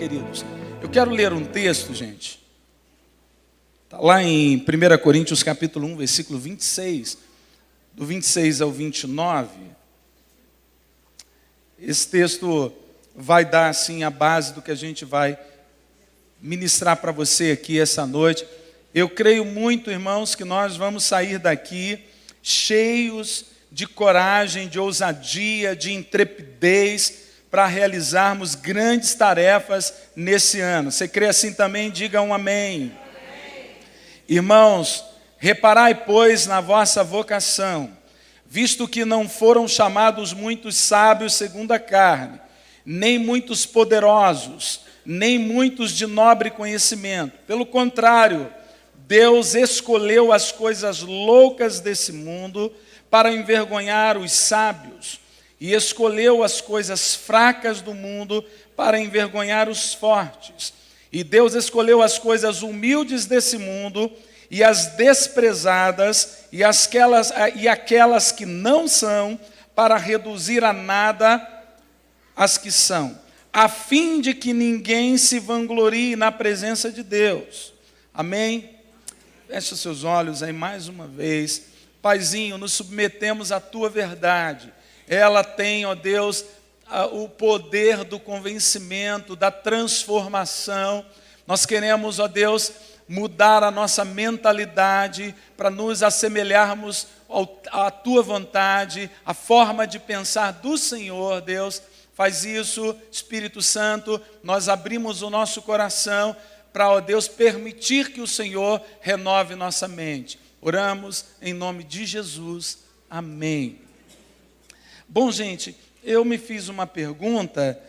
queridos? Eu quero ler um texto, gente. Está lá em 1 Coríntios capítulo 1, versículo 26, do 26 ao 29. Esse texto vai dar, assim, a base do que a gente vai ministrar para você aqui essa noite. Eu creio muito, irmãos, que nós vamos sair daqui cheios de coragem, de ousadia, de intrepidez, para realizarmos grandes tarefas nesse ano. Você crê assim também? Diga um amém. Amém. Irmãos, reparai, pois, na vossa vocação, visto que não foram chamados muitos sábios segundo a carne, nem muitos poderosos, nem muitos de nobre conhecimento. Pelo contrário, Deus escolheu as coisas loucas desse mundo para envergonhar os sábios, e escolheu as coisas fracas do mundo para envergonhar os fortes. E Deus escolheu as coisas humildes desse mundo e as desprezadas e aquelas que não são, para reduzir a nada as que são, a fim de que ninguém se vanglorie na presença de Deus. Amém? Feche os seus olhos aí mais uma vez. Paizinho, nos submetemos à Tua verdade. Ela tem, ó Deus, o poder do convencimento, da transformação. Nós queremos, ó Deus, mudar a nossa mentalidade para nos assemelharmos à Tua vontade, à forma de pensar do Senhor, Deus. Faz isso, Espírito Santo, nós abrimos o nosso coração para, ó Deus, permitir que o Senhor renove nossa mente. Oramos em nome de Jesus. Amém. Bom, gente, eu me fiz uma pergunta,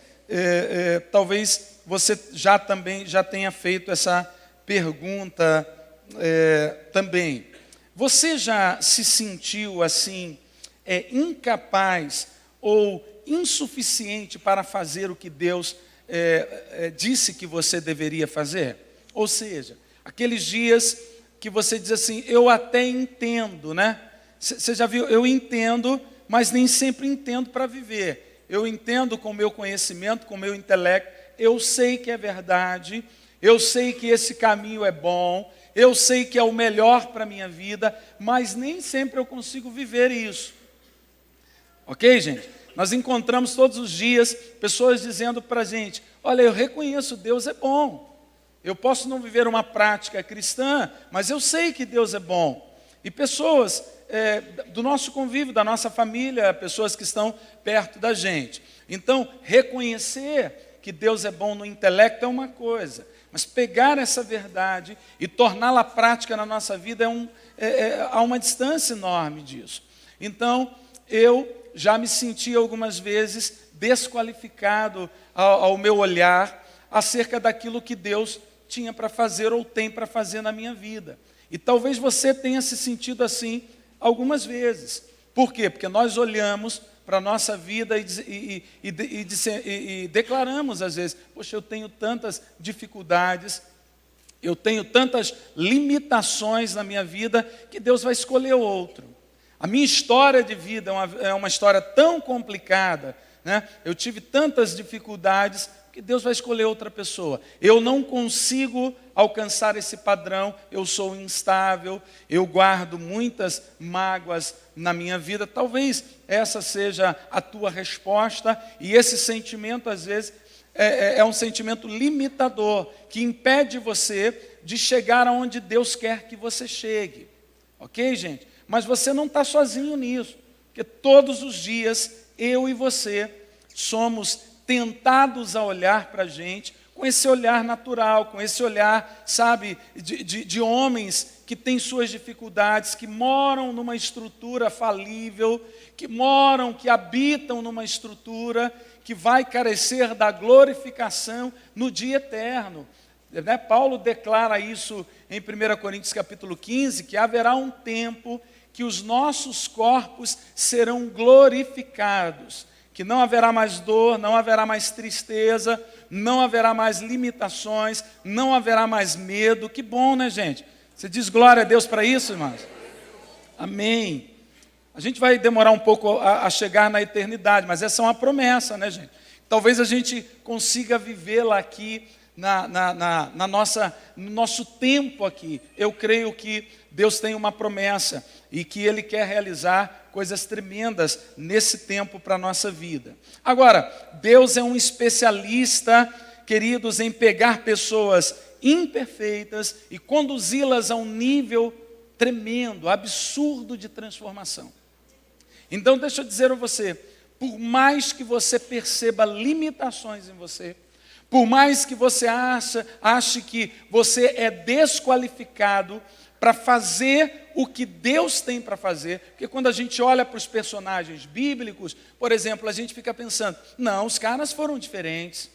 talvez você já tenha feito essa pergunta também. Você já se sentiu assim, incapaz ou insuficiente para fazer o que Deus disse que você deveria fazer? Ou seja, aqueles dias que você diz assim, eu até entendo, né? Você já viu, eu entendo, mas nem sempre entendo para viver. Eu entendo com o meu conhecimento, com o meu intelecto, eu sei que é verdade, eu sei que esse caminho é bom, eu sei que é o melhor para a minha vida, mas nem sempre eu consigo viver isso. Ok, gente? Nós encontramos todos os dias pessoas dizendo para a gente, olha, eu reconheço, Deus é bom. Eu posso não viver uma prática cristã, mas eu sei que Deus é bom. E pessoas do nosso convívio, da nossa família, pessoas que estão perto da gente. Então, reconhecer que Deus é bom no intelecto é uma coisa, mas pegar essa verdade e torná-la prática na nossa vida há uma distância enorme disso. Então, eu já me senti algumas vezes desqualificado ao meu olhar acerca daquilo que Deus tinha para fazer ou tem para fazer na minha vida. E talvez você tenha se sentido assim algumas vezes. Por quê? Porque nós olhamos para a nossa vida e declaramos às vezes, poxa, eu tenho tantas dificuldades, eu tenho tantas limitações na minha vida, que Deus vai escolher outro. A minha história de vida é uma história tão complicada, né? Eu tive tantas dificuldades, que Deus vai escolher outra pessoa. Eu não consigo alcançar esse padrão, eu sou instável, eu guardo muitas mágoas na minha vida. Talvez essa seja a tua resposta, e esse sentimento às vezes é um sentimento limitador, que impede você de chegar aonde Deus quer que você chegue. Ok, gente? Mas você não está sozinho nisso, porque todos os dias, eu e você, somos tentados a olhar para a gente com esse olhar natural, com esse olhar, sabe, de homens que têm suas dificuldades, que moram numa estrutura falível, que habitam numa estrutura que vai carecer da glorificação no dia eterno. Né? Paulo declara isso em 1 Coríntios capítulo 15, que haverá um tempo que os nossos corpos serão glorificados, que não haverá mais dor, não haverá mais tristeza, não haverá mais limitações, não haverá mais medo. Que bom, né, gente? Você diz glória a Deus para isso, irmãos? Amém. A gente vai demorar um pouco a chegar na eternidade, mas essa é uma promessa, né, gente? Talvez a gente consiga vivê-la aqui no nosso tempo aqui. Eu creio que Deus tem uma promessa e que Ele quer realizar coisas tremendas nesse tempo para a nossa vida. Agora, Deus é um especialista, queridos, em pegar pessoas imperfeitas e conduzi-las a um nível tremendo, absurdo de transformação. Então, deixa eu dizer a você, por mais que você perceba limitações em você, por mais que você ache que você é desqualificado para fazer o que Deus tem para fazer, porque quando a gente olha para os personagens bíblicos, por exemplo, a gente fica pensando, não, os caras foram diferentes,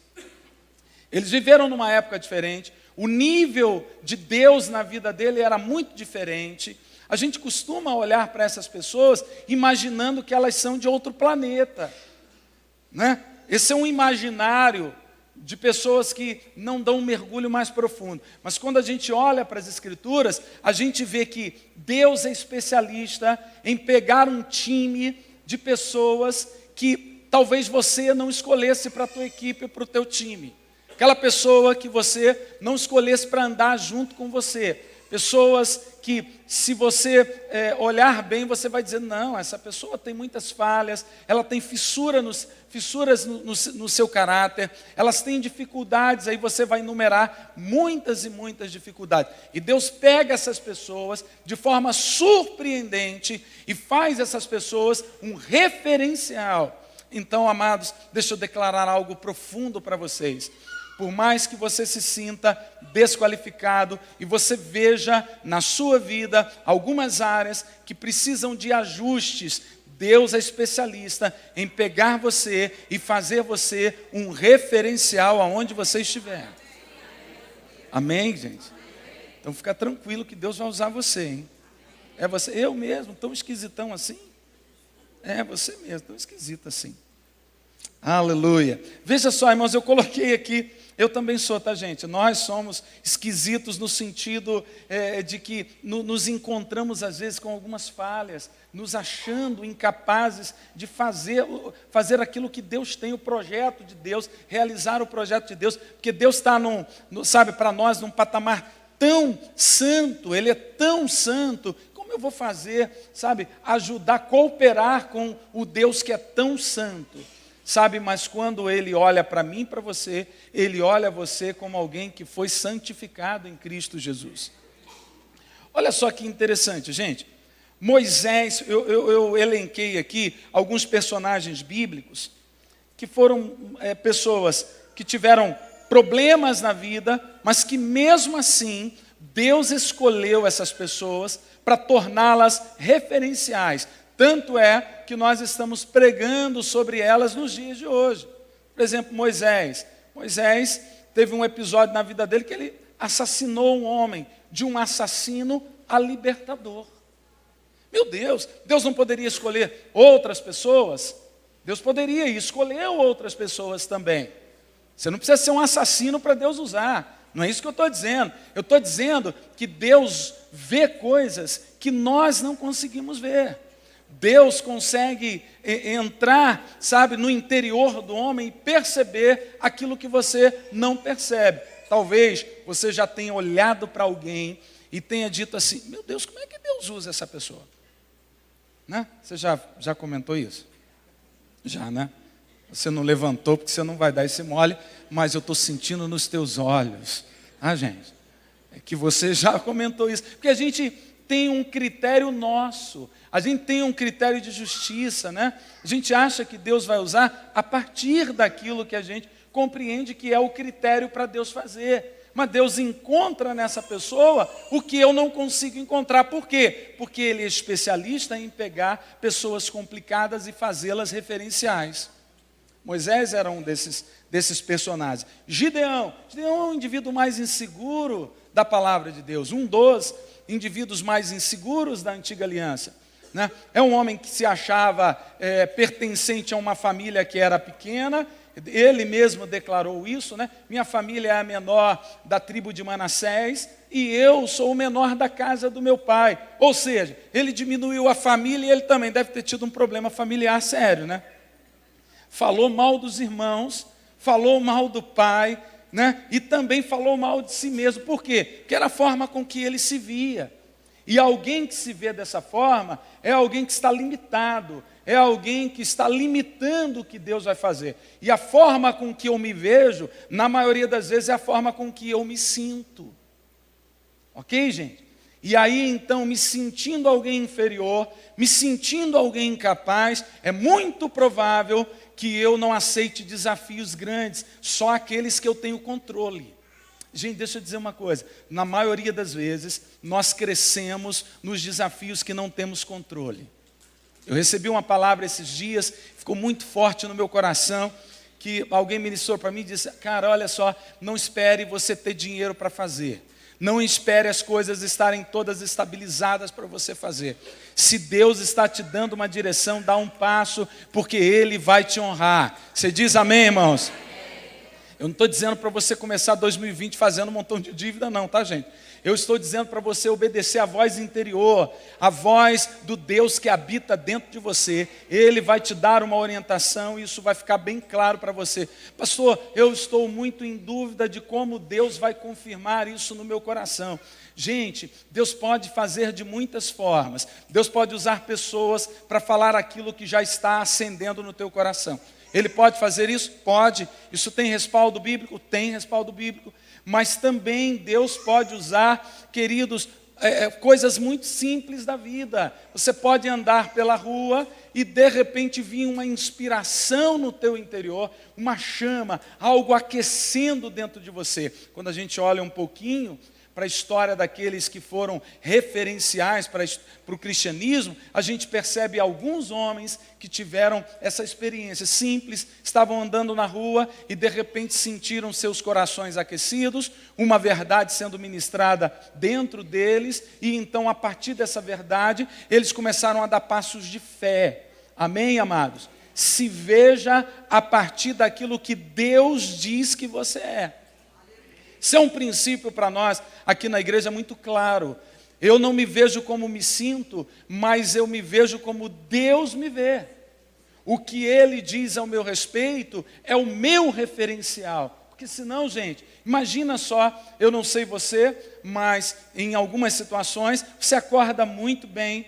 eles viveram numa época diferente, o nível de Deus na vida dele era muito diferente. A gente costuma olhar para essas pessoas imaginando que elas são de outro planeta, né? Esse é um imaginário de pessoas que não dão um mergulho mais profundo. Mas quando a gente olha para as Escrituras, a gente vê que Deus é especialista em pegar um time de pessoas que talvez você não escolhesse para a tua equipe, para o teu time. Aquela pessoa que você não escolhesse para andar junto com você. Pessoas que, se você olhar bem, você vai dizer, não, essa pessoa tem muitas falhas, ela tem fissuras no seu caráter, elas têm dificuldades, aí você vai enumerar muitas e muitas dificuldades. E Deus pega essas pessoas de forma surpreendente e faz essas pessoas um referencial. Então, amados, deixa eu declarar algo profundo para vocês. Por mais que você se sinta desqualificado e você veja na sua vida algumas áreas que precisam de ajustes, Deus é especialista em pegar você e fazer você um referencial aonde você estiver. Amém, gente? Então fica tranquilo que Deus vai usar você, hein? É você, eu mesmo, tão esquisitão assim? É você mesmo, tão esquisito assim. Aleluia. Veja só, irmãos, eu coloquei aqui, eu também sou, tá, gente? Nós somos esquisitos no sentido de que nos encontramos, às vezes, com algumas falhas, nos achando incapazes de fazer aquilo que Deus tem, o projeto de Deus, realizar o projeto de Deus, porque Deus está, sabe, para nós, num patamar tão santo, Ele é tão santo. Como eu vou fazer, sabe, ajudar, cooperar com o Deus que é tão santo? Sabe, mas quando Ele olha para mim e para você, Ele olha você como alguém que foi santificado em Cristo Jesus. Olha só que interessante, gente. Moisés, eu elenquei aqui alguns personagens bíblicos que foram pessoas que tiveram problemas na vida, mas que mesmo assim, Deus escolheu essas pessoas para torná-las referenciais. Tanto é que nós estamos pregando sobre elas nos dias de hoje. Por exemplo, Moisés. Moisés teve um episódio na vida dele que ele assassinou um homem, de um assassino a libertador. Meu Deus, Deus não poderia escolher outras pessoas? Deus poderia e escolheu outras pessoas também. Você não precisa ser um assassino para Deus usar. Não é isso que eu estou dizendo. Eu estou dizendo que Deus vê coisas que nós não conseguimos ver. Deus consegue entrar, sabe, no interior do homem e perceber aquilo que você não percebe. Talvez você já tenha olhado para alguém e tenha dito assim, meu Deus, como é que Deus usa essa pessoa? Né? Você já comentou isso? Já, né? Você não levantou porque você não vai dar esse mole, mas eu estou sentindo nos teus olhos. Ah, gente, é que você já comentou isso. Porque a gente tem um critério nosso, a gente tem um critério de justiça, né? A gente acha que Deus vai usar a partir daquilo que a gente compreende que é o critério para Deus fazer. Mas Deus encontra nessa pessoa o que eu não consigo encontrar. Por quê? Porque Ele é especialista em pegar pessoas complicadas e fazê-las referenciais. Moisés era um desses personagens. Gideão é um indivíduo mais inseguro da palavra de Deus, um dos indivíduos mais inseguros da antiga aliança, né? É um homem que se achava pertencente a uma família que era pequena, ele mesmo declarou isso, né? Minha família é a menor da tribo de Manassés e eu sou o menor da casa do meu pai. Ou seja, ele diminuiu a família e ele também deve ter tido um problema familiar sério, né? falou mal dos irmãos, falou mal do pai, né? E também falou mal de si mesmo. Por quê? Porque era a forma com que ele se via. E alguém que se vê dessa forma é alguém que está limitado, é alguém que está limitando o que Deus vai fazer. E a forma com que eu me vejo, na maioria das vezes, é a forma com que eu me sinto. Ok, gente? E aí, então, me sentindo alguém inferior, me sentindo alguém incapaz, é muito provável que eu não aceite desafios grandes, só aqueles que eu tenho controle. Gente, deixa eu dizer uma coisa, na maioria das vezes, nós crescemos nos desafios que não temos controle. Eu recebi uma palavra esses dias, ficou muito forte no meu coração, que alguém ministrou para mim e disse, cara, olha só, não espere você ter dinheiro para fazer. Não espere as coisas estarem todas estabilizadas para você fazer. Se Deus está te dando uma direção, dá um passo, porque Ele vai te honrar. Você diz amém, irmãos? Eu não estou dizendo para você começar 2020 fazendo um montão de dívida não, tá, gente? Eu estou dizendo para você obedecer a voz interior, a voz do Deus que habita dentro de você. Ele vai te dar uma orientação e isso vai ficar bem claro para você. Pastor, eu estou muito em dúvida de como Deus vai confirmar isso no meu coração. Gente, Deus pode fazer de muitas formas. Deus pode usar pessoas para falar aquilo que já está acendendo no teu coração. Ele pode fazer isso? Pode. Isso tem respaldo bíblico? Tem respaldo bíblico. Mas também Deus pode usar, queridos, coisas muito simples da vida. Você pode andar pela rua e de repente vir uma inspiração no teu interior, uma chama, algo aquecendo dentro de você. Quando a gente olha um pouquinho para a história daqueles que foram referenciais para o cristianismo, a gente percebe alguns homens que tiveram essa experiência simples, estavam andando na rua e de repente sentiram seus corações aquecidos, uma verdade sendo ministrada dentro deles, e então a partir dessa verdade, eles começaram a dar passos de fé. Amém, amados? Se veja a partir daquilo que Deus diz que você é. Isso é um princípio para nós, aqui na igreja, muito claro. Eu não me vejo como me sinto, mas eu me vejo como Deus me vê. O que Ele diz ao meu respeito é o meu referencial. Porque senão, gente, imagina só, eu não sei você, mas em algumas situações, você acorda muito bem.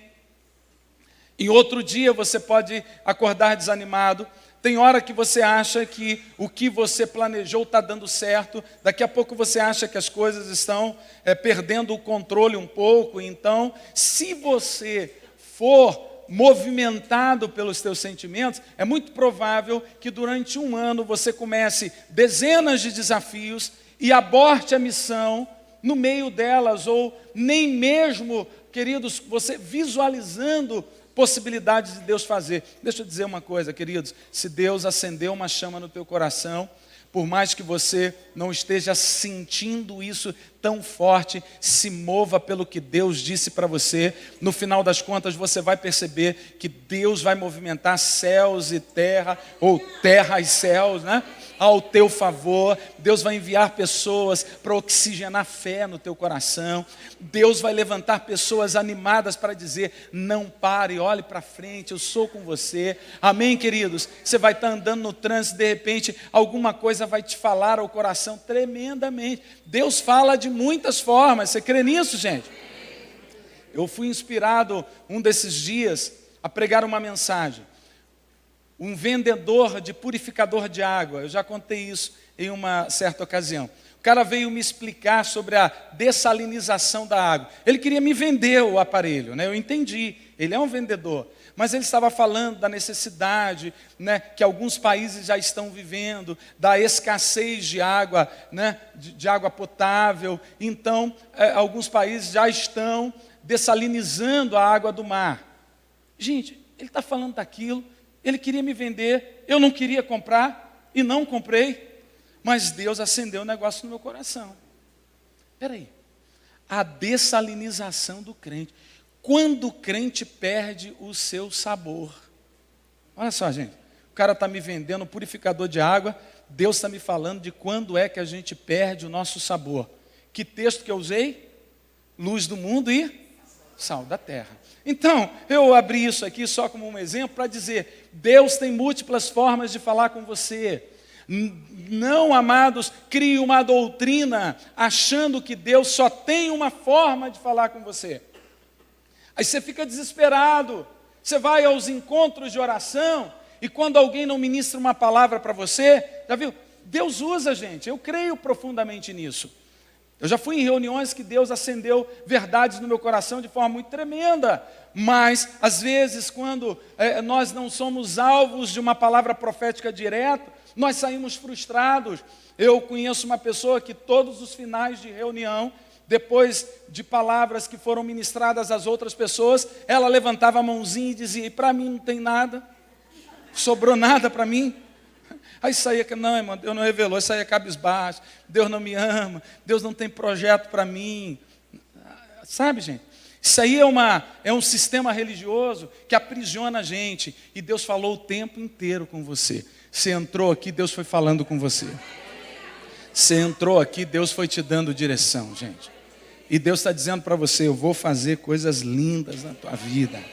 Em outro dia você pode acordar desanimado. Tem hora que você acha que o que você planejou está dando certo, daqui a pouco você acha que as coisas estão perdendo o controle um pouco. Então, se você for movimentado pelos teus sentimentos, é muito provável que durante um ano você comece dezenas de desafios e aborte a missão no meio delas, ou nem mesmo, queridos, você visualizando possibilidades de Deus fazer. Deixa eu dizer uma coisa, queridos, se Deus acendeu uma chama no teu coração, por mais que você não esteja sentindo isso tão forte, se mova pelo que Deus disse para você. No final das contas, você vai perceber que Deus vai movimentar céus e terra, ou terra e céus, né? Ao teu favor. Deus vai enviar pessoas para oxigenar fé no teu coração. Deus vai levantar pessoas animadas para dizer, não pare, olhe para frente, eu sou com você. Amém, queridos? Você vai estar andando no trânsito, de repente, alguma coisa vai te falar ao coração tremendamente. Deus fala de muitas formas. Você crê nisso, gente? Eu fui inspirado um desses dias a pregar uma mensagem. Um vendedor de purificador de água, eu já contei isso em uma certa ocasião. O cara veio me explicar sobre a dessalinização da água. Ele queria me vender o aparelho, né? Eu entendi, ele é um vendedor. Mas ele estava falando da necessidade, né, que alguns países já estão vivendo, da escassez de água, né, de água potável. Então, alguns países já estão dessalinizando a água do mar. Gente, ele está falando daquilo. Ele queria me vender, eu não queria comprar e não comprei, mas Deus acendeu o negócio no meu coração. Espera aí, a dessalinização do crente, quando o crente perde o seu sabor. Olha só, gente, o cara está me vendendo um purificador de água, Deus está me falando de quando é que a gente perde o nosso sabor. Que texto que eu usei? Luz do mundo e Sal da terra. Então, eu abri isso aqui só como um exemplo para dizer, Deus tem múltiplas formas de falar com você. Não, amados, crie uma doutrina achando que Deus só tem uma forma de falar com você. Aí você fica desesperado, você vai aos encontros de oração, e quando alguém não ministra uma palavra para você, já viu? Deus usa, gente, eu creio profundamente nisso. Eu já fui em reuniões que Deus acendeu verdades no meu coração de forma muito tremenda, mas às vezes quando nós não somos alvos de uma palavra profética direta, nós saímos frustrados. Eu conheço uma pessoa que todos os finais de reunião, depois de palavras que foram ministradas às outras pessoas, ela levantava a mãozinha e dizia, e para mim não tem nada, sobrou nada para mim. Aí saía, não, irmão, Deus não revelou, aí saía cabisbaixo, Deus não me ama, Deus não tem projeto para mim. Sabe, gente? Isso aí é um sistema religioso que aprisiona a gente, e Deus falou o tempo inteiro com você. Você entrou aqui, Deus foi falando com você. Você entrou aqui, Deus foi te dando direção, gente. E Deus está dizendo para você, eu vou fazer coisas lindas na tua vida.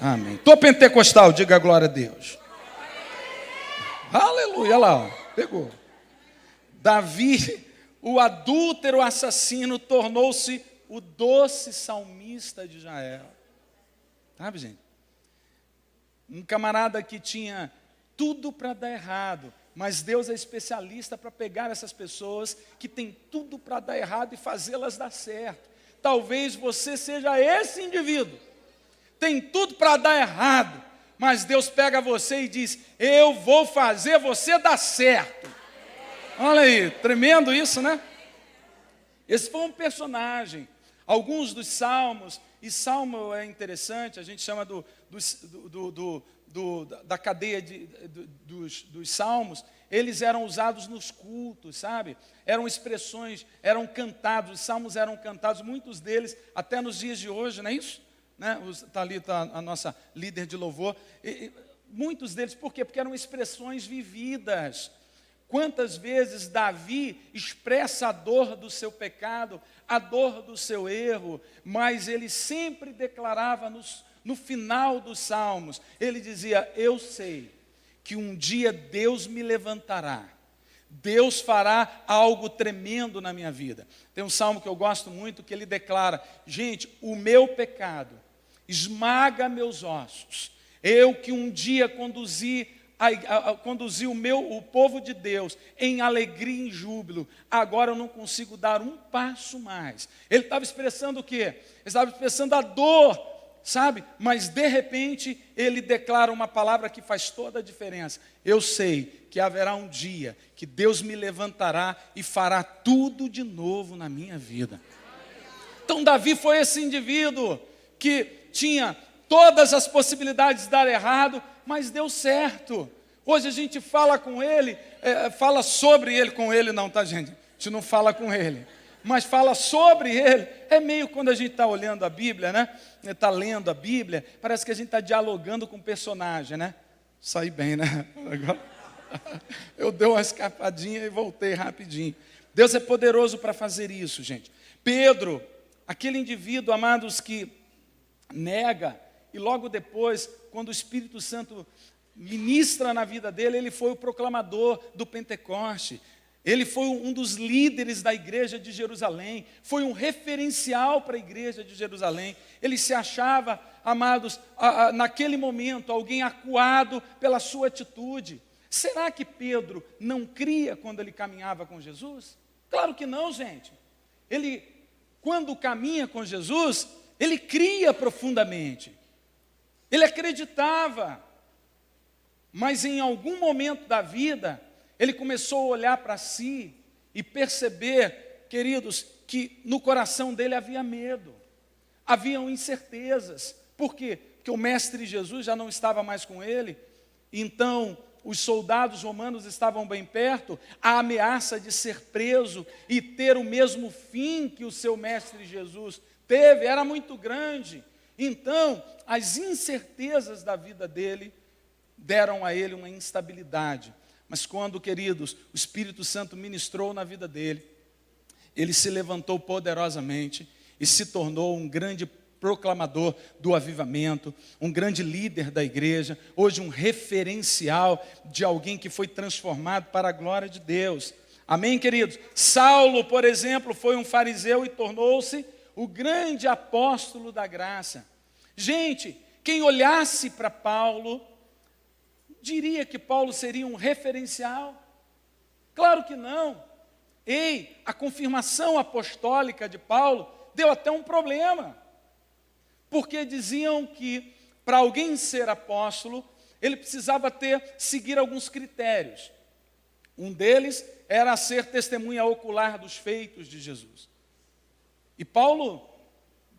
Amém. Estou pentecostal, diga a glória a Deus. Aleluia, olha lá, ó, pegou. Davi, o adúltero assassino, tornou-se o doce salmista de Israel. Sabe, gente? Um camarada que tinha tudo para dar errado, mas Deus é especialista para pegar essas pessoas que têm tudo para dar errado e fazê-las dar certo. Talvez você seja esse indivíduo. Tem tudo para dar errado, mas Deus pega você e diz, eu vou fazer você dar certo. Olha aí, tremendo isso, né? Esse foi um personagem. Alguns dos salmos, e salmo é interessante, a gente chama da cadeia dos salmos, eles eram usados nos cultos, sabe? Eram expressões, eram cantados, os salmos eram cantados, muitos deles, até nos dias de hoje, não é isso? Né? Está ali a nossa líder de louvor. Muitos deles, por quê? Porque eram expressões vividas. Quantas vezes Davi expressa a dor do seu pecado, a dor do seu erro, mas ele sempre declarava no final dos salmos, ele dizia, eu sei que um dia Deus me levantará, Deus fará algo tremendo na minha vida. Tem um salmo que eu gosto muito, que ele declara, gente, o meu pecado esmaga meus ossos, eu que um dia conduzi o povo de Deus em alegria e em júbilo, agora eu não consigo dar um passo mais. Ele estava expressando o quê? Ele estava expressando a dor, sabe? Mas de repente ele declara uma palavra que faz toda a diferença. Eu sei que haverá um dia que Deus me levantará e fará tudo de novo na minha vida. Então Davi foi esse indivíduo que tinha todas as possibilidades de dar errado, mas deu certo. Hoje a gente fala com ele, fala sobre ele, com ele não, tá, gente? A gente não fala com ele, mas fala sobre ele. É meio quando a gente está olhando a Bíblia, né? Está lendo a Bíblia, parece que a gente está dialogando com o personagem, né? Saí bem, né? Eu dei uma escapadinha e voltei rapidinho. Deus é poderoso para fazer isso, gente. Pedro, aquele indivíduo, amados, que nega, e logo depois, quando o Espírito Santo ministra na vida dele, ele foi o proclamador do Pentecoste. Ele foi um dos líderes da igreja de Jerusalém, foi um referencial para a igreja de Jerusalém. Ele se achava, amados, naquele momento, alguém acuado pela sua atitude. Será que Pedro não cria quando ele caminhava com Jesus? Claro que não, gente. Ele, quando caminha com Jesus, ele cria profundamente. Ele acreditava, mas em algum momento da vida, ele começou a olhar para si e perceber, queridos, que no coração dele havia medo, haviam incertezas. Por quê? Porque o mestre Jesus já não estava mais com ele, então os soldados romanos estavam bem perto, a ameaça de ser preso e ter o mesmo fim que o seu mestre Jesus teve era muito grande. Então, as incertezas da vida dele deram a ele uma instabilidade. Mas quando, queridos, o Espírito Santo ministrou na vida dele, ele se levantou poderosamente e se tornou um grande proclamador do avivamento, um grande líder da igreja, hoje um referencial de alguém que foi transformado para a glória de Deus. Amém, queridos? Saulo, por exemplo, foi um fariseu e tornou-se o grande apóstolo da graça. Gente, quem olhasse para Paulo, diria que Paulo seria um referencial? Claro que não. Ei, a confirmação apostólica de Paulo deu até um problema. Porque diziam que para alguém ser apóstolo, ele precisava seguir alguns critérios. Um deles era ser testemunha ocular dos feitos de Jesus. E Paulo,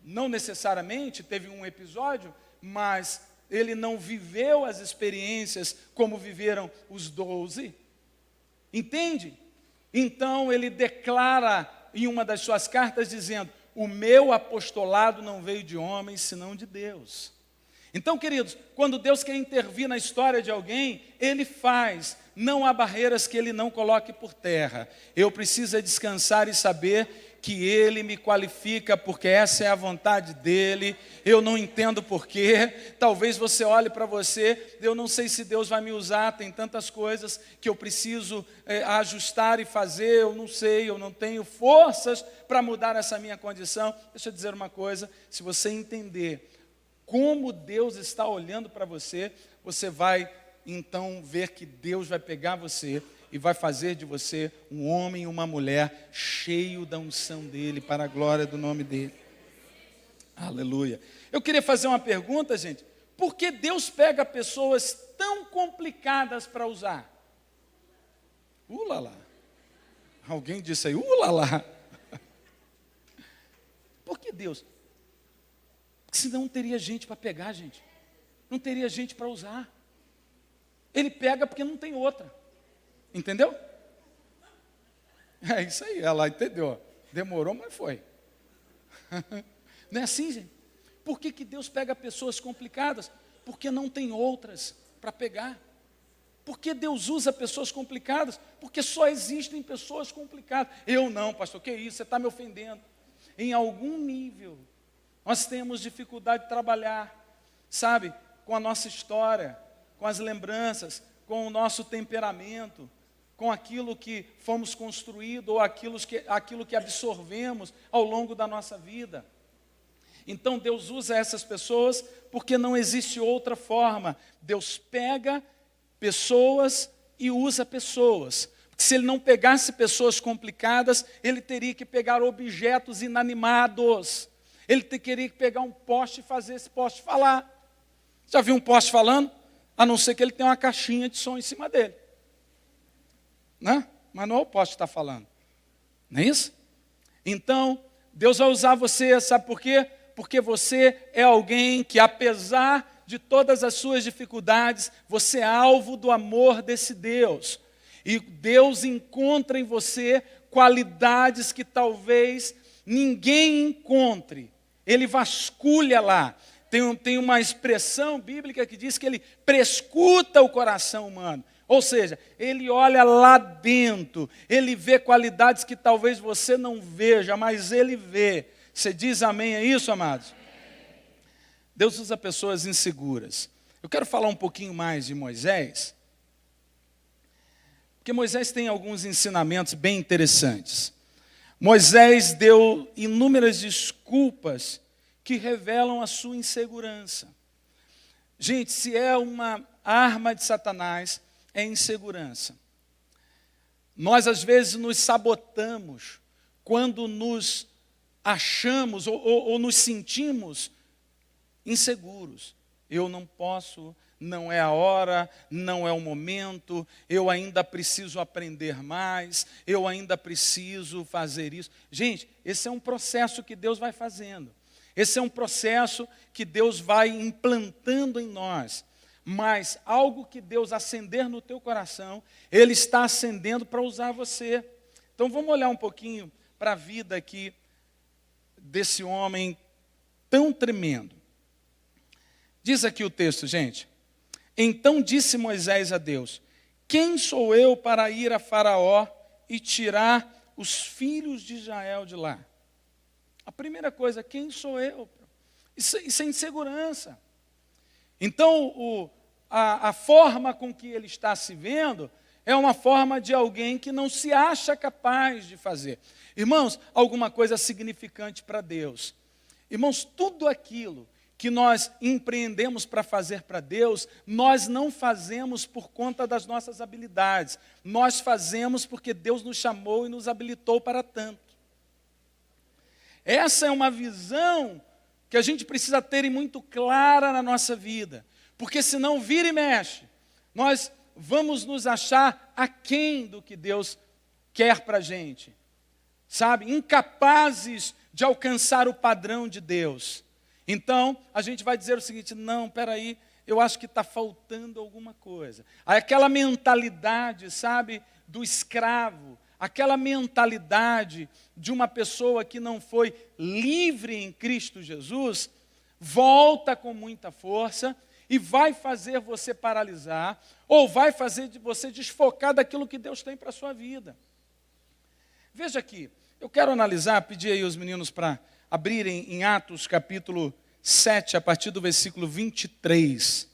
não necessariamente, teve um episódio, mas ele não viveu as experiências como viveram os 12. Entende? Então ele declara em uma das suas cartas dizendo: o meu apostolado não veio de homens, senão de Deus. Então, queridos, quando Deus quer intervir na história de alguém, Ele faz. Não há barreiras que Ele não coloque por terra. Eu preciso descansar e saber que Ele me qualifica, porque essa é a vontade dEle. Eu não entendo porquê. Talvez você olhe para você, eu não sei se Deus vai me usar, tem tantas coisas que eu preciso ajustar e fazer, eu não sei, eu não tenho forças para mudar essa minha condição. Deixa eu dizer uma coisa, se você entender como Deus está olhando para você, você vai então ver que Deus vai pegar você e vai fazer de você um homem e uma mulher cheio da unção dEle, para a glória do nome dEle. Aleluia. Eu queria fazer uma pergunta, gente. Por que Deus pega pessoas tão complicadas para usar? Ulala. Alguém disse aí, ulala. Por que Deus? Porque senão não teria gente para pegar, gente. Não teria gente para usar. Ele pega porque não tem outra. Entendeu? É isso aí, ela entendeu. Demorou, mas foi. Não é assim, gente? Por que Deus pega pessoas complicadas? Porque não tem outras para pegar. Por que Deus usa pessoas complicadas? Porque só existem pessoas complicadas. Eu não, pastor, que isso? Você está me ofendendo. Em algum nível, nós temos dificuldade de trabalhar, sabe, com a nossa história, com as lembranças, com o nosso temperamento, com aquilo que fomos construídos ou aquilo que absorvemos ao longo da nossa vida. Então Deus usa essas pessoas porque não existe outra forma. Deus pega pessoas e usa pessoas. Porque se Ele não pegasse pessoas complicadas, Ele teria que pegar objetos inanimados. Ele teria que pegar um poste e fazer esse poste falar. Já viu um poste falando? A não ser que ele tenha uma caixinha de som em cima dele. Né? Mas não é o poste que está falando. Não é isso? Então, Deus vai usar você, sabe por quê? Porque você é alguém que, apesar de todas as suas dificuldades, você é alvo do amor desse Deus. E Deus encontra em você qualidades que talvez ninguém encontre. Ele vasculha lá. Tem uma expressão bíblica que diz que ele prescuta o coração humano. Ou seja, ele olha lá dentro, ele vê qualidades que talvez você não veja, mas ele vê. Você diz amém a isso, amados? Deus usa pessoas inseguras. Eu quero falar um pouquinho mais de Moisés, porque Moisés tem alguns ensinamentos bem interessantes. Moisés deu inúmeras desculpas que revelam a sua insegurança. Gente, se é uma arma de Satanás, é insegurança. Nós, às vezes, nos sabotamos quando nos achamos ou nos sentimos inseguros. Eu não posso, não é a hora, não é o momento, eu ainda preciso aprender mais, eu ainda preciso fazer isso. Gente, esse é um processo que Deus vai fazendo. Esse é um processo que Deus vai implantando em nós. Mas algo que Deus acender no teu coração, Ele está acendendo para usar você. Então vamos olhar um pouquinho para a vida aqui desse homem tão tremendo. Diz aqui o texto, gente. Então disse Moisés a Deus: quem sou eu para ir a Faraó e tirar os filhos de Israel de lá? A primeira coisa, quem sou eu? Isso é insegurança. Então, a forma com que ele está se vendo é uma forma de alguém que não se acha capaz de fazer. Irmãos, alguma coisa significante para Deus. Irmãos, tudo aquilo que nós empreendemos para fazer para Deus, nós não fazemos por conta das nossas habilidades. Nós fazemos porque Deus nos chamou e nos habilitou para tanto. Essa é uma visão que a gente precisa ter muito clara na nossa vida. Porque senão vira e mexe, nós vamos nos achar aquém do que Deus quer para a gente. Sabe? Incapazes de alcançar o padrão de Deus. Então, a gente vai dizer o seguinte: não, espera aí, eu acho que está faltando alguma coisa. Aquela mentalidade, sabe, do escravo, aquela mentalidade de uma pessoa que não foi livre em Cristo Jesus, volta com muita força e vai fazer você paralisar, ou vai fazer você desfocar daquilo que Deus tem para a sua vida. Veja aqui, eu quero analisar, pedir aí os meninos para abrirem em Atos capítulo 7, a partir do versículo 23.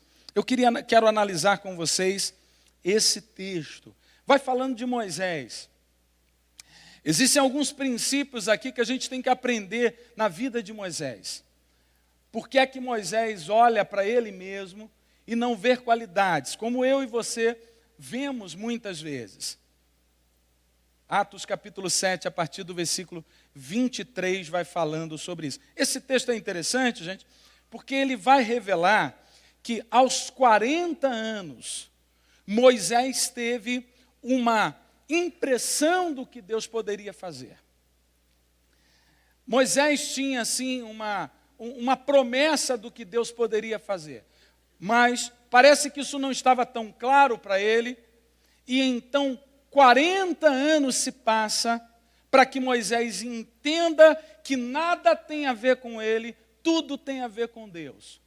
Quero analisar com vocês esse texto. Vai falando de Moisés. Existem alguns princípios aqui que a gente tem que aprender na vida de Moisés. Por que é que Moisés olha para ele mesmo e não vê qualidades, como eu e você vemos muitas vezes? Atos capítulo 7, a partir do versículo 23, vai falando sobre isso. Esse texto é interessante, gente, porque ele vai revelar que aos 40 anos, Moisés teve uma impressão do que Deus poderia fazer. Moisés tinha, assim, uma promessa do que Deus poderia fazer, mas parece que isso não estava tão claro para ele, e então 40 anos se passa para que Moisés entenda que nada tem a ver com ele, tudo tem a ver com Deus.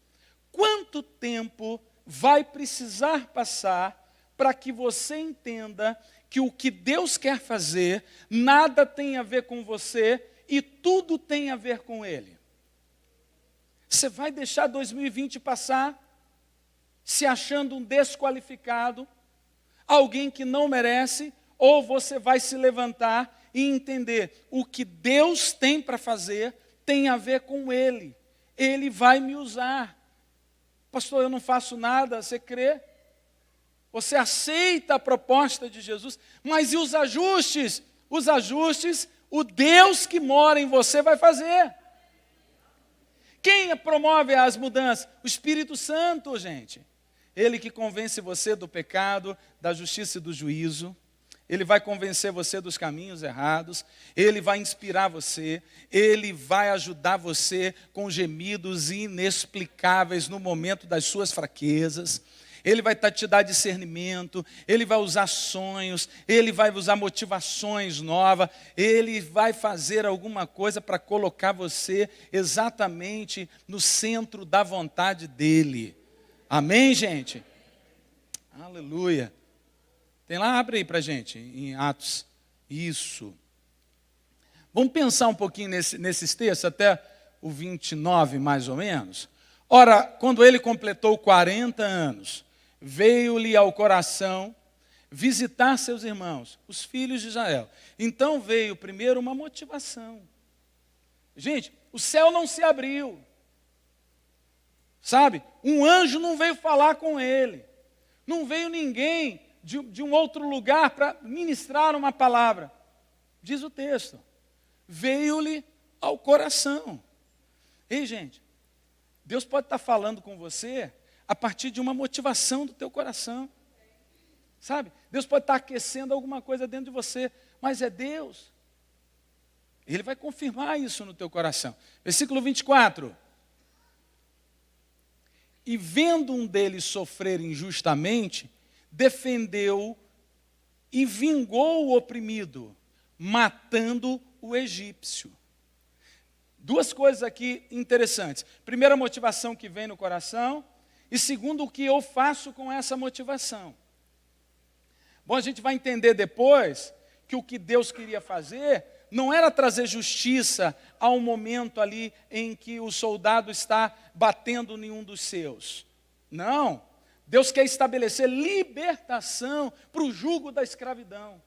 Quanto tempo vai precisar passar para que você entenda que o que Deus quer fazer, nada tem a ver com você e tudo tem a ver com Ele? Você vai deixar 2020 passar se achando um desqualificado, alguém que não merece, ou você vai se levantar e entender o que Deus tem para fazer tem a ver com Ele. Ele vai me usar. Pastor, eu não faço nada, você crê? Você aceita a proposta de Jesus, mas e os ajustes? Os ajustes, o Deus que mora em você vai fazer. Quem promove as mudanças? O Espírito Santo, gente. Ele que convence você do pecado, da justiça e do juízo. Ele vai convencer você dos caminhos errados. Ele vai inspirar você. Ele vai ajudar você com gemidos inexplicáveis no momento das suas fraquezas. Ele vai te dar discernimento, Ele vai usar sonhos, Ele vai usar motivações novas, Ele vai fazer alguma coisa para colocar você exatamente no centro da vontade dEle. Amém, gente? Aleluia. Tem lá, abre aí para a gente, em Atos. Isso. Vamos pensar um pouquinho nesses textos, até o 29, mais ou menos. Ora, quando ele completou 40 anos, veio-lhe ao coração visitar seus irmãos, os filhos de Israel. Então veio primeiro uma motivação. Gente, o céu não se abriu. Sabe? Um anjo não veio falar com ele. Não veio ninguém de um outro lugar para ministrar uma palavra. Diz o texto. Veio-lhe ao coração. Ei, gente, Deus pode estar falando com você a partir de uma motivação do teu coração. Sabe? Deus pode estar aquecendo alguma coisa dentro de você, mas é Deus. Ele vai confirmar isso no teu coração. Versículo 24. E vendo um deles sofrer injustamente, defendeu e vingou o oprimido, matando o egípcio. Duas coisas aqui interessantes. Primeira, a motivação que vem no coração. E segundo, o que eu faço com essa motivação. Bom, a gente vai entender depois que o que Deus queria fazer não era trazer justiça ao momento ali em que o soldado está batendo em um dos seus. Não. Deus quer estabelecer libertação para o jugo da escravidão.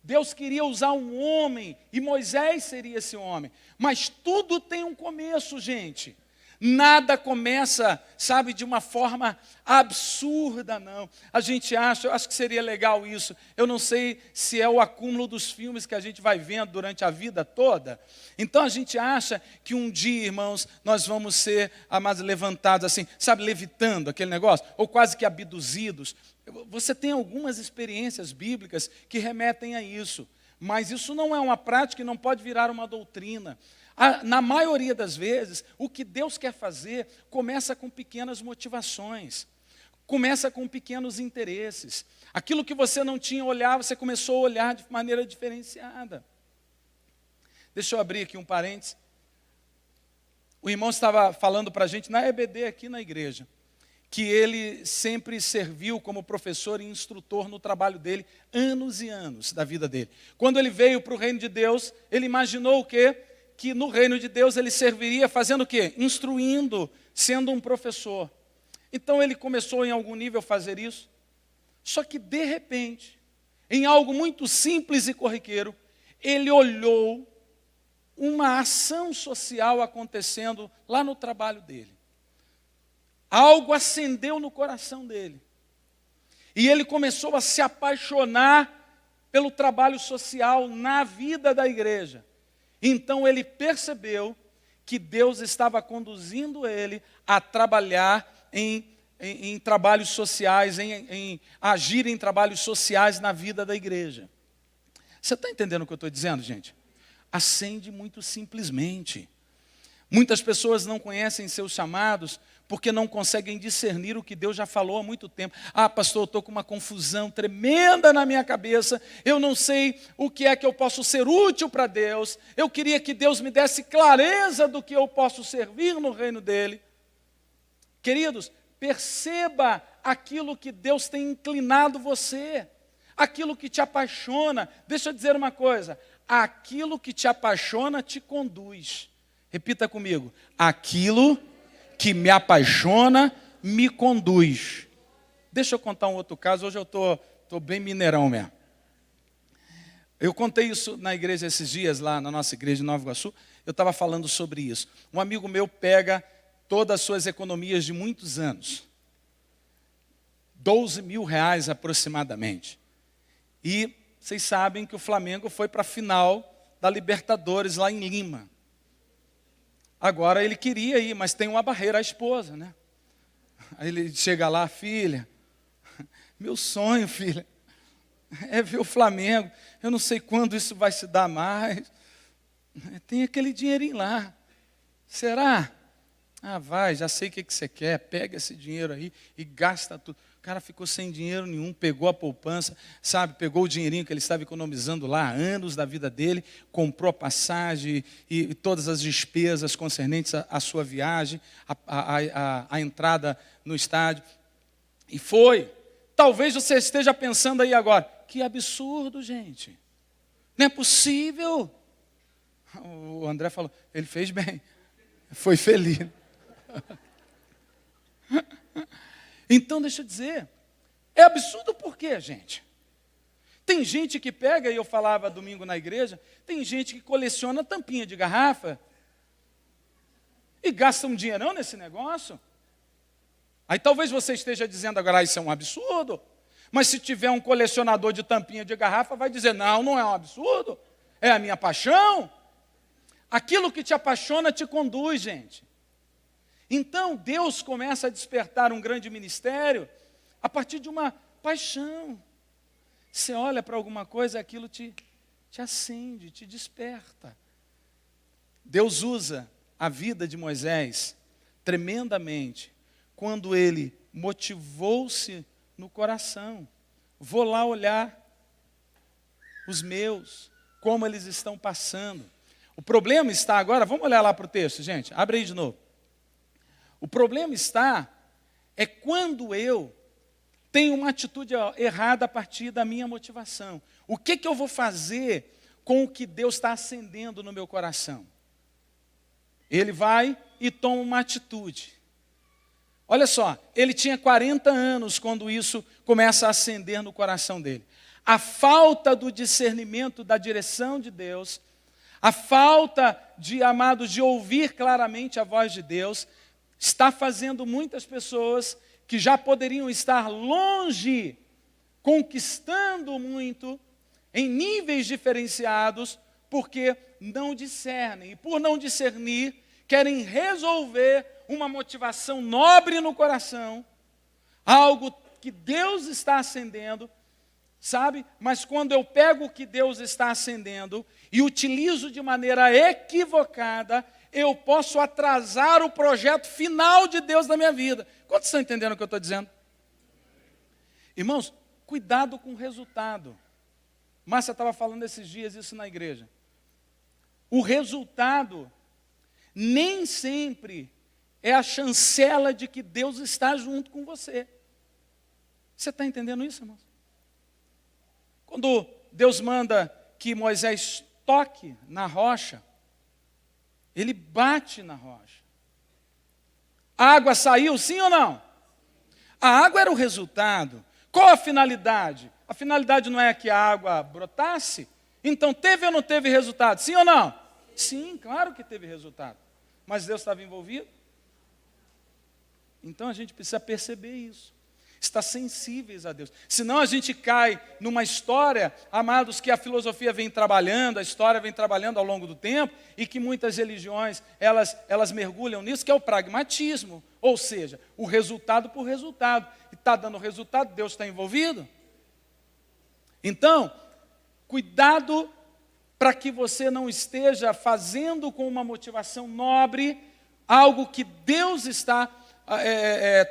Deus queria usar um homem, e Moisés seria esse homem. Mas tudo tem um começo, gente. Nada começa, sabe, de uma forma absurda, não. A gente acha, eu acho que seria legal isso. Eu não sei se é o acúmulo dos filmes que a gente vai vendo durante a vida toda. Então a gente acha que um dia, irmãos, nós vamos ser levantados assim, sabe, levitando aquele negócio, ou quase que abduzidos. Você tem algumas experiências bíblicas que remetem a isso, mas isso não é uma prática e não pode virar uma doutrina. Na maioria das vezes, o que Deus quer fazer começa com pequenas motivações, começa com pequenos interesses. Aquilo que você não tinha olhado, você começou a olhar de maneira diferenciada. Deixa eu abrir aqui um parênteses. O irmão estava falando para a gente na EBD aqui na igreja, que ele sempre serviu como professor e instrutor no trabalho dele, anos e anos da vida dele. Quando ele veio para o reino de Deus, ele imaginou o quê? Que no reino de Deus ele serviria fazendo o quê? Instruindo, sendo um professor. Então ele começou em algum nível a fazer isso, só que de repente, em algo muito simples e corriqueiro, ele olhou uma ação social acontecendo lá no trabalho dele. Algo acendeu no coração dele. E ele começou a se apaixonar pelo trabalho social na vida da igreja. Então ele percebeu que Deus estava conduzindo ele a trabalhar em trabalhos sociais, em agir em trabalhos sociais na vida da igreja. Você está entendendo o que eu estou dizendo, gente? Acende muito simplesmente. Muitas pessoas não conhecem seus chamados porque não conseguem discernir o que Deus já falou há muito tempo. Ah, pastor, eu estou com uma confusão tremenda na minha cabeça, eu não sei o que é que eu posso ser útil para Deus, eu queria que Deus me desse clareza do que eu posso servir no reino dEle. Queridos, perceba aquilo que Deus tem inclinado você, aquilo que te apaixona. Deixa eu dizer uma coisa, aquilo que te apaixona te conduz. Repita comigo, aquilo que me apaixona, me conduz. Deixa eu contar um outro caso, hoje eu estou bem mineirão mesmo. Eu contei isso na igreja esses dias, lá na nossa igreja de Nova Iguaçu, eu estava falando sobre isso. Um amigo meu pega todas as suas economias de muitos anos, 12 mil reais aproximadamente. E vocês sabem que o Flamengo foi para a final da Libertadores lá em Lima. Agora ele queria ir, mas tem uma barreira, a esposa, né? Aí ele chega lá, filha, meu sonho, filha, é ver o Flamengo. Eu não sei quando isso vai se dar mais. Tem aquele dinheirinho lá. Será? Ah, vai, já sei o que você quer. Pega esse dinheiro aí e gasta tudo. O cara ficou sem dinheiro nenhum, pegou a poupança, sabe, pegou o dinheirinho que ele estava economizando lá há anos da vida dele, comprou a passagem e todas as despesas concernentes à sua viagem, a entrada no estádio. E foi. Talvez você esteja pensando aí agora, que absurdo, gente. Não é possível. O André falou, ele fez bem, foi feliz. Então, deixa eu dizer, é absurdo por quê, gente? Tem gente que pega, e eu falava domingo na igreja, tem gente que coleciona tampinha de garrafa e gasta um dinheirão nesse negócio. Aí talvez você esteja dizendo agora, isso é um absurdo. Mas se tiver um colecionador de tampinha de garrafa, vai dizer, não, não é um absurdo, é a minha paixão. Aquilo que te apaixona te conduz, gente. Então, Deus começa a despertar um grande ministério a partir de uma paixão. Você olha para alguma coisa, aquilo te acende, te desperta. Deus usa a vida de Moisés tremendamente quando ele motivou-se no coração. Vou lá olhar os meus, como eles estão passando. O problema está agora, vamos olhar lá para o texto, gente, abre aí de novo. O problema está, é quando eu tenho uma atitude errada a partir da minha motivação. O que eu vou fazer com o que Deus está acendendo no meu coração. Ele vai e toma uma atitude. Olha só, ele tinha 40 anos quando isso começa a acender no coração dele. A falta do discernimento da direção de Deus, a falta de, amados, de ouvir claramente a voz de Deus, está fazendo muitas pessoas que já poderiam estar longe, conquistando muito, em níveis diferenciados, porque não discernem. E por não discernir, querem resolver uma motivação nobre no coração, algo que Deus está acendendo, sabe? Mas quando eu pego o que Deus está acendendo e utilizo de maneira equivocada, eu posso atrasar o projeto final de Deus na minha vida. Quantos estão entendendo o que eu estou dizendo? Irmãos, cuidado com o resultado. Márcia estava falando esses dias isso na igreja. O resultado nem sempre é a chancela de que Deus está junto com você. Você está entendendo isso, irmãos? Quando Deus manda que Moisés toque na rocha, ele bate na rocha. A água saiu, sim ou não? A água era o resultado. Qual a finalidade? A finalidade não é que a água brotasse? Então teve ou não teve resultado? Sim ou não? Sim, claro que teve resultado. Mas Deus estava envolvido? Então a gente precisa perceber isso. Estar sensíveis a Deus. Senão a gente cai numa história, amados, que a filosofia vem trabalhando, a história vem trabalhando ao longo do tempo, e que muitas religiões, elas mergulham nisso, que é o pragmatismo. Ou seja, o resultado por resultado. E está dando resultado, Deus está envolvido. Então, cuidado para que você não esteja fazendo com uma motivação nobre algo que Deus está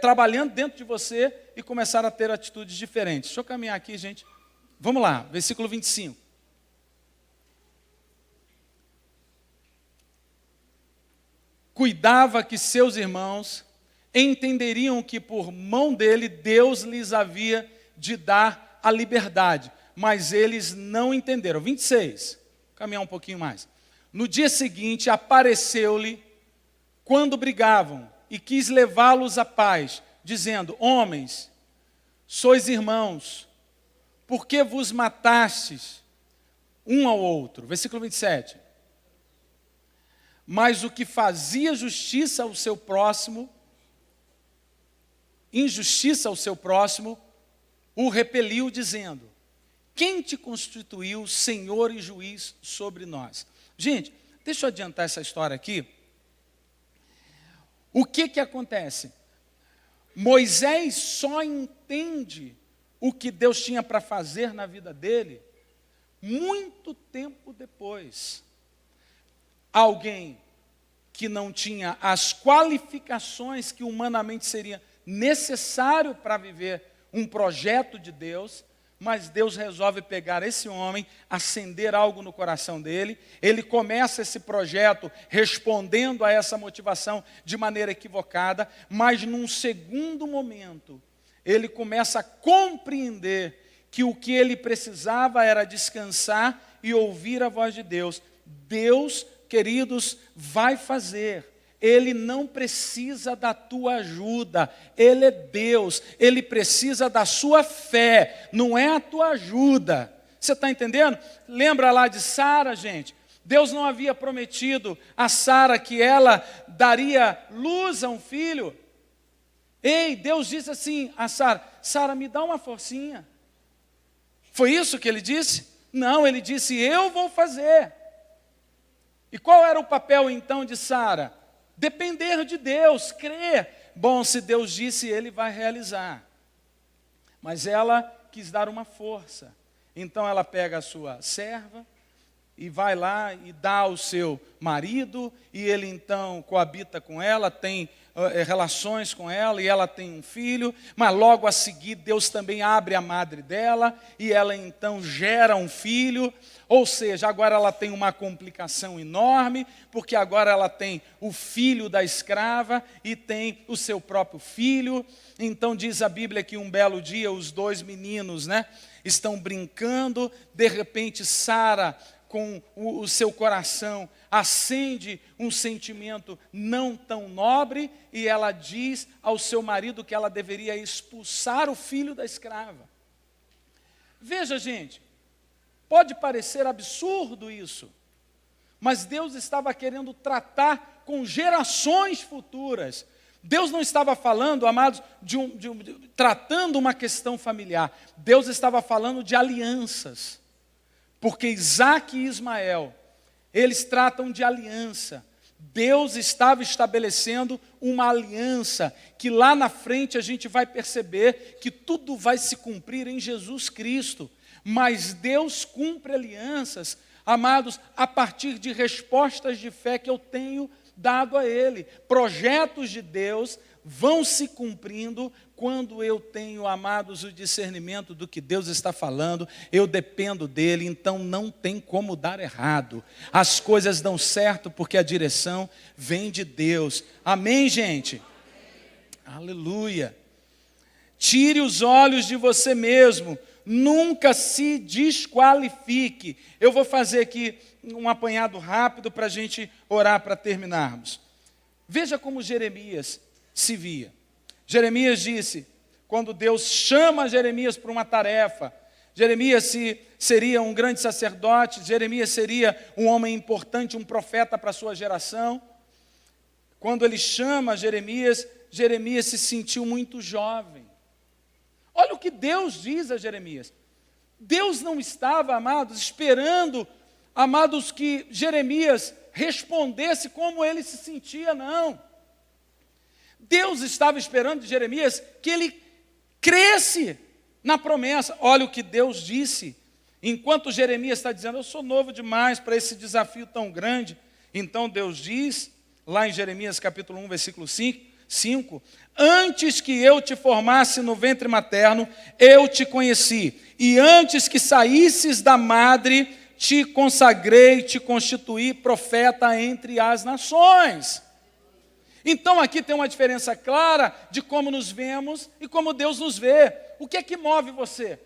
trabalhando dentro de você e começar a ter atitudes diferentes. Deixa eu caminhar aqui, gente. Vamos lá, versículo 25. Cuidava que seus irmãos entenderiam que por mão dele Deus lhes havia de dar a liberdade, mas eles não entenderam. 26, caminhar um pouquinho mais. No dia seguinte apareceu-lhe quando brigavam e quis levá-los à paz, dizendo: homens, sois irmãos, por que vos matastes um ao outro? Versículo 27. Mas o que fazia justiça ao seu próximo, injustiça ao seu próximo, o repeliu, dizendo: quem te constituiu senhor e juiz sobre nós? Gente, deixa eu adiantar essa história aqui. O que acontece? Moisés só entende o que Deus tinha para fazer na vida dele muito tempo depois. Alguém que não tinha as qualificações que humanamente seria necessário para viver um projeto de Deus, mas Deus resolve pegar esse homem, acender algo no coração dele, ele começa esse projeto respondendo a essa motivação de maneira equivocada, mas num segundo momento, ele começa a compreender que o que ele precisava era descansar e ouvir a voz de Deus. Deus, queridos, vai fazer. Ele não precisa da tua ajuda, Ele é Deus, Ele precisa da sua fé, não é a tua ajuda. Você está entendendo? Lembra lá de Sara, gente? Deus não havia prometido a Sara que ela daria luz a um filho? Ei, Deus disse assim a Sara: Sara, me dá uma forcinha. Foi isso que ele disse? Não, ele disse: eu vou fazer. E qual era o papel então de Sara? Depender de Deus, crer. Bom, se Deus disse, Ele vai realizar. Mas ela quis dar uma força. Então ela pega a sua serva e vai lá e dá ao seu marido, e ele então coabita com ela, tem relações com ela, e ela tem um filho, mas logo a seguir Deus também abre a madre dela, e ela então gera um filho. Ou seja, agora ela tem uma complicação enorme, porque agora ela tem o filho da escrava e tem o seu próprio filho. Então diz a Bíblia que um belo dia os dois meninos, estão brincando, de repente Sara com o seu coração, acende um sentimento não tão nobre, e ela diz ao seu marido que ela deveria expulsar o filho da escrava. Veja, gente, pode parecer absurdo isso, mas Deus estava querendo tratar com gerações futuras. Deus não estava falando, amados, tratando uma questão familiar. Deus estava falando de alianças. Porque Isaac e Ismael, eles tratam de aliança. Deus estava estabelecendo uma aliança que lá na frente a gente vai perceber que tudo vai se cumprir em Jesus Cristo. Mas Deus cumpre alianças, amados, a partir de respostas de fé que eu tenho dado a Ele. Projetos de Deus vão se cumprindo quando eu tenho, amados, o discernimento do que Deus está falando. Eu dependo dEle, então não tem como dar errado. As coisas dão certo porque a direção vem de Deus. Amém, gente? Amém. Aleluia. Tire os olhos de você mesmo. Nunca se desqualifique. Eu vou fazer aqui um apanhado rápido para a gente orar para terminarmos. Veja como Jeremias se via. Jeremias disse, quando Deus chama Jeremias para uma tarefa, Jeremias seria um grande sacerdote, Jeremias seria um homem importante, um profeta para a sua geração. Quando ele chama Jeremias, Jeremias se sentiu muito jovem. Olha o que Deus diz a Jeremias. Deus não estava, amados, esperando, amados, que Jeremias respondesse como ele se sentia, não. Deus estava esperando de Jeremias que ele cresce na promessa. Olha o que Deus disse. Enquanto Jeremias está dizendo, eu sou novo demais para esse desafio tão grande. Então Deus diz, lá em Jeremias capítulo 1, versículo 5, antes que eu te formasse no ventre materno, eu te conheci. E antes que saísses da madre, te consagrei, te constituí profeta entre as nações. Então aqui tem uma diferença clara de como nos vemos e como Deus nos vê. O que é que move você?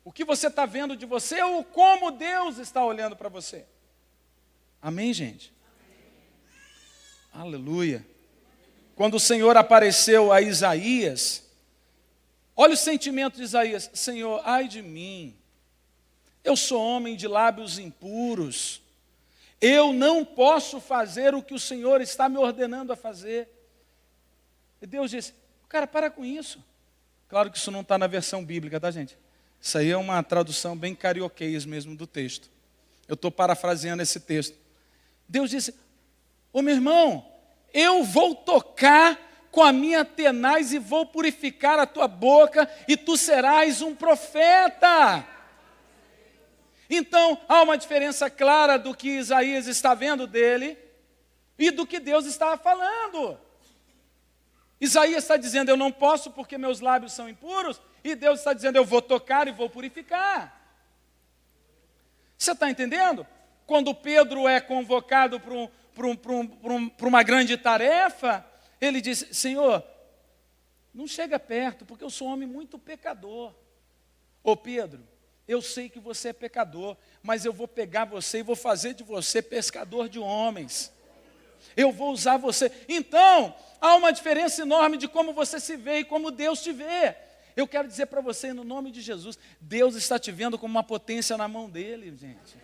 O que você está vendo de você ou como Deus está olhando para você? Amém, gente? Amém. Aleluia. Quando o Senhor apareceu a Isaías, olha o sentimento de Isaías. Senhor, ai de mim, eu sou homem de lábios impuros. Eu não posso fazer o que o Senhor está me ordenando a fazer. E Deus disse, cara, para com isso. Claro que isso não está na versão bíblica, tá, gente? Isso aí é uma tradução bem carioquês mesmo do texto. Eu estou parafraseando esse texto. Deus disse, ô meu irmão, eu vou tocar com a minha tenaz e vou purificar a tua boca e tu serás um profeta. Então, há uma diferença clara do que Isaías está vendo dele e do que Deus estava falando. Isaías está dizendo, eu não posso porque meus lábios são impuros, e Deus está dizendo, eu vou tocar e vou purificar. Você está entendendo? Quando Pedro é convocado para uma grande tarefa, ele diz, Senhor, não chega perto, porque eu sou um homem muito pecador. Ô Pedro, eu sei que você é pecador, mas eu vou pegar você e vou fazer de você pescador de homens. Eu vou usar você. Então, há uma diferença enorme de como você se vê e como Deus te vê. Eu quero dizer para você, no nome de Jesus, Deus está te vendo como uma potência na mão dele, gente.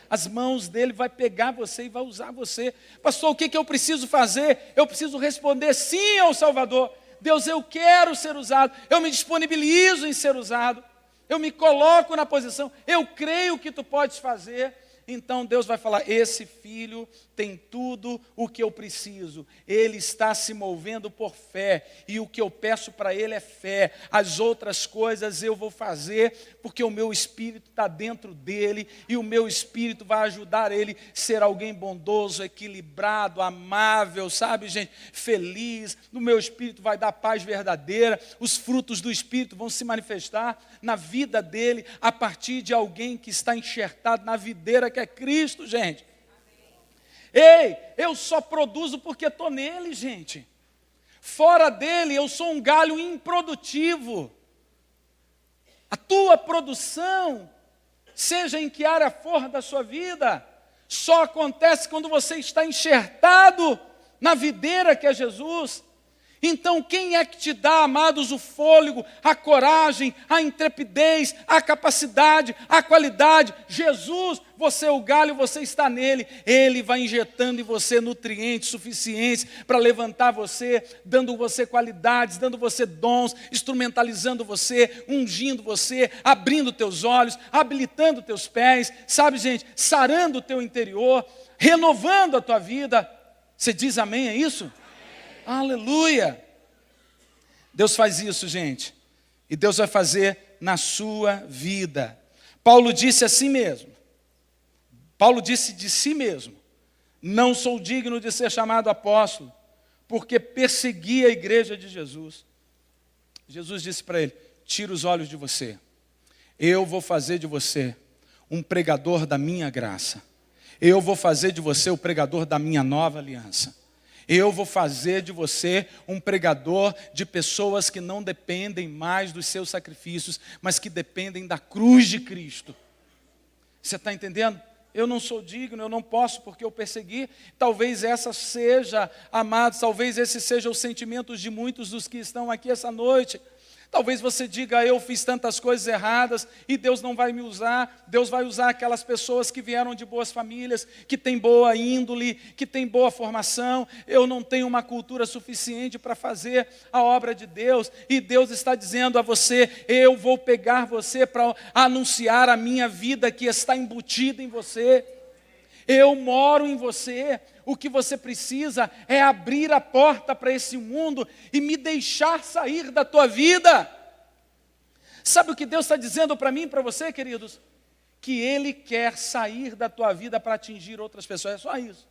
As mãos dele vai pegar você e vai usar você. Pastor, o que eu preciso fazer? Eu preciso responder sim ao Salvador. Deus, eu quero ser usado. Eu me disponibilizo em ser usado. Eu me coloco na posição, eu creio que tu podes fazer. Então Deus vai falar, esse filho tem tudo o que eu preciso. Ele está se movendo por fé. E o que eu peço para ele é fé. As outras coisas eu vou fazer porque o meu espírito está dentro dele. E o meu espírito vai ajudar ele a ser alguém bondoso, equilibrado, amável, sabe, gente? Feliz. O meu espírito vai dar paz verdadeira. Os frutos do espírito vão se manifestar na vida dele a partir de alguém que está enxertado na videira que é Cristo, gente. Ei, eu só produzo porque estou nele, gente. Fora dele, eu sou um galho improdutivo. A tua produção, seja em que área for da sua vida, só acontece quando você está enxertado na videira que é Jesus. Então quem é que te dá, amados, o fôlego, a coragem, a intrepidez, a capacidade, a qualidade? Jesus. Você é o galho, você está nele. Ele vai injetando em você nutrientes suficientes para levantar você, dando você qualidades, dando você dons, instrumentalizando você, ungindo você, abrindo teus olhos, habilitando teus pés, sabe, gente, sarando o teu interior, renovando a tua vida. Você diz amém a isso? Aleluia! Deus faz isso, gente. E Deus vai fazer na sua vida. Paulo disse a si mesmo. Paulo disse de si mesmo: não sou digno de ser chamado apóstolo, porque persegui a igreja de Jesus. Jesus disse para ele: tira os olhos de você. Eu vou fazer de você um pregador da minha graça. Eu vou fazer de você o pregador da minha nova aliança. Eu vou fazer de você um pregador de pessoas que não dependem mais dos seus sacrifícios, mas que dependem da cruz de Cristo. Você está entendendo? Eu não sou digno, eu não posso porque eu persegui. Talvez essa seja, amados, talvez esse seja os sentimentos de muitos dos que estão aqui essa noite. Talvez você diga: eu fiz tantas coisas erradas e Deus não vai me usar. Deus vai usar aquelas pessoas que vieram de boas famílias, que têm boa índole, que têm boa formação. Eu não tenho uma cultura suficiente para fazer a obra de Deus. E Deus está dizendo a você: eu vou pegar você para anunciar a minha vida que está embutida em você. Eu moro em você. O que você precisa é abrir a porta para esse mundo e me deixar sair da tua vida. Sabe o que Deus está dizendo para mim e para você, queridos? Que Ele quer sair da tua vida para atingir outras pessoas. É só isso.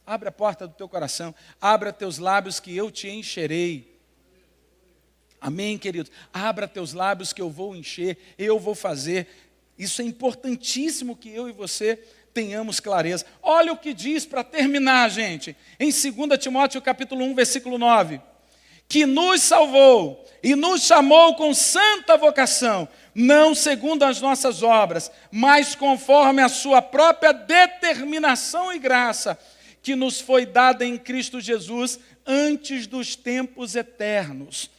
Abre a porta do teu coração. Abra teus lábios que eu te encherei. Amém, queridos? Abra teus lábios que eu vou encher. Eu vou fazer. Isso é importantíssimo que eu e você tenhamos clareza. Olha o que diz para terminar, gente, em 2 Timóteo capítulo 1, versículo 9. Que nos salvou e nos chamou com santa vocação, não segundo as nossas obras, mas conforme a sua própria determinação e graça, que nos foi dada em Cristo Jesus antes dos tempos eternos.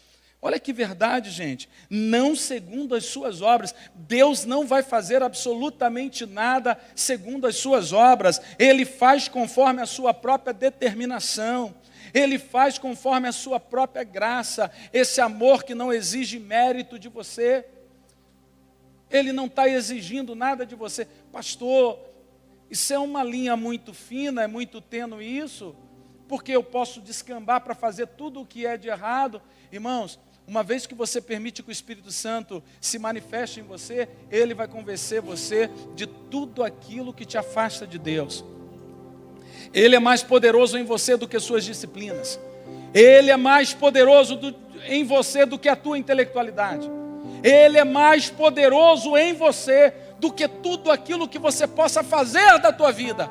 Olha que verdade, gente. Não segundo as suas obras. Deus não vai fazer absolutamente nada segundo as suas obras. Ele faz conforme a sua própria determinação. Ele faz conforme a sua própria graça. Esse amor que não exige mérito de você. Ele não está exigindo nada de você. Pastor, isso é uma linha muito fina, é muito tênue isso, porque eu posso descambar para fazer tudo o que é de errado. Irmãos, uma vez que você permite que o Espírito Santo se manifeste em você, Ele vai convencer você de tudo aquilo que te afasta de Deus. Ele é mais poderoso em você do que suas disciplinas. Ele é mais poderoso em você do que a tua intelectualidade. Ele é mais poderoso em você do que tudo aquilo que você possa fazer da tua vida.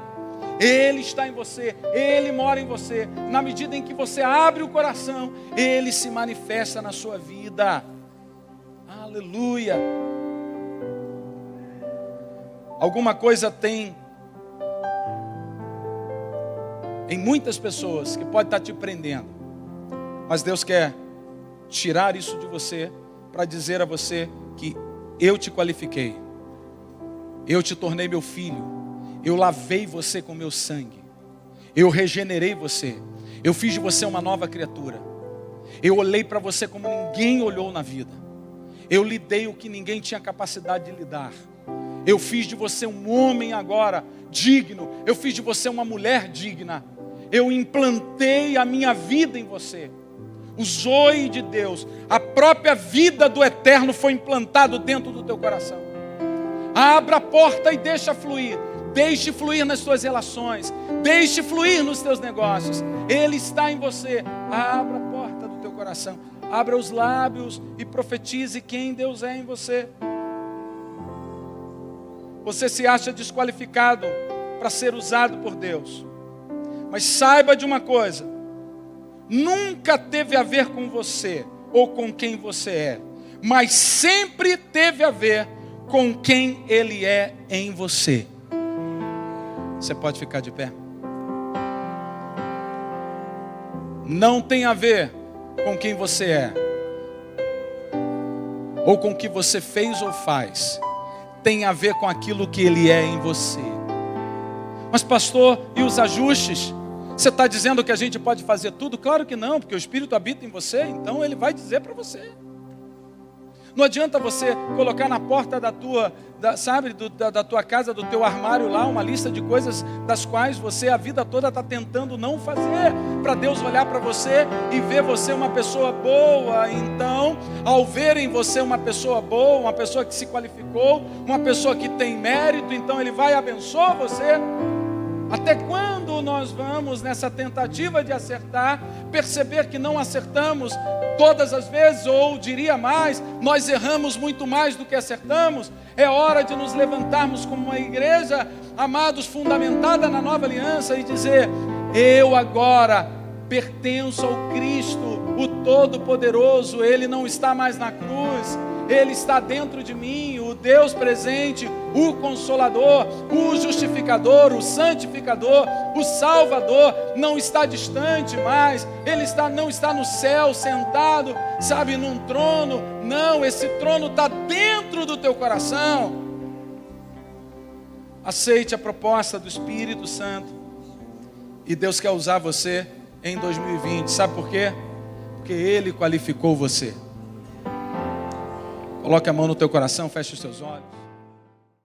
Ele está em você, Ele mora em você. Na medida em que você abre o coração, Ele se manifesta na sua vida. Aleluia. Alguma coisa tem em muitas pessoas que pode estar te prendendo, mas Deus quer tirar isso de você para dizer a você que eu te qualifiquei, eu te tornei meu filho. Eu lavei você com meu sangue. Eu regenerei você. Eu fiz de você uma nova criatura. Eu olhei para você como ninguém olhou na vida. Eu lhe dei o que ninguém tinha capacidade de lhe dar. Eu fiz de você um homem agora digno. Eu fiz de você uma mulher digna. Eu implantei a minha vida em você. O zoe de Deus, a própria vida do eterno foi implantado dentro do teu coração. Abra a porta e deixa fluir. Deixe fluir nas suas relações. Deixe fluir nos teus negócios. Ele está em você. Abra a porta do teu coração. Abra os lábios e profetize quem Deus é em você. Você se acha desqualificado para ser usado por Deus. Mas saiba de uma coisa. Nunca teve a ver com você ou com quem você é. Mas sempre teve a ver com quem Ele é em você. Você pode ficar de pé? Não tem a ver com quem você é, ou com o que você fez ou faz. Tem a ver com aquilo que Ele é em você. Mas pastor, e os ajustes? Você está dizendo que a gente pode fazer tudo? Claro que não, porque o Espírito habita em você, então Ele vai dizer para você. Não adianta você colocar na porta da tua casa, do teu armário lá, uma lista de coisas das quais você a vida toda está tentando não fazer, para Deus olhar para você e ver você uma pessoa boa. Então, ao ver em você uma pessoa boa, uma pessoa que se qualificou, uma pessoa que tem mérito, então Ele vai abençoar você. Até quando nós vamos nessa tentativa de acertar, perceber que não acertamos todas as vezes, ou diria mais, nós erramos muito mais do que acertamos? É hora de nos levantarmos como uma igreja, amados, fundamentada na nova aliança, e dizer: eu agora pertenço ao Cristo, o Todo-Poderoso. Ele não está mais na cruz, Ele está dentro de mim, o Deus presente, o Consolador, o Justificador, o Santificador, o Salvador, não está distante mais. Ele não está no céu, sentado, num trono. Não, esse trono está dentro do teu coração. Aceite a proposta do Espírito Santo, e Deus quer usar você em 2020, sabe por quê? Porque Ele qualificou você. Coloque a mão no teu coração, feche os teus olhos.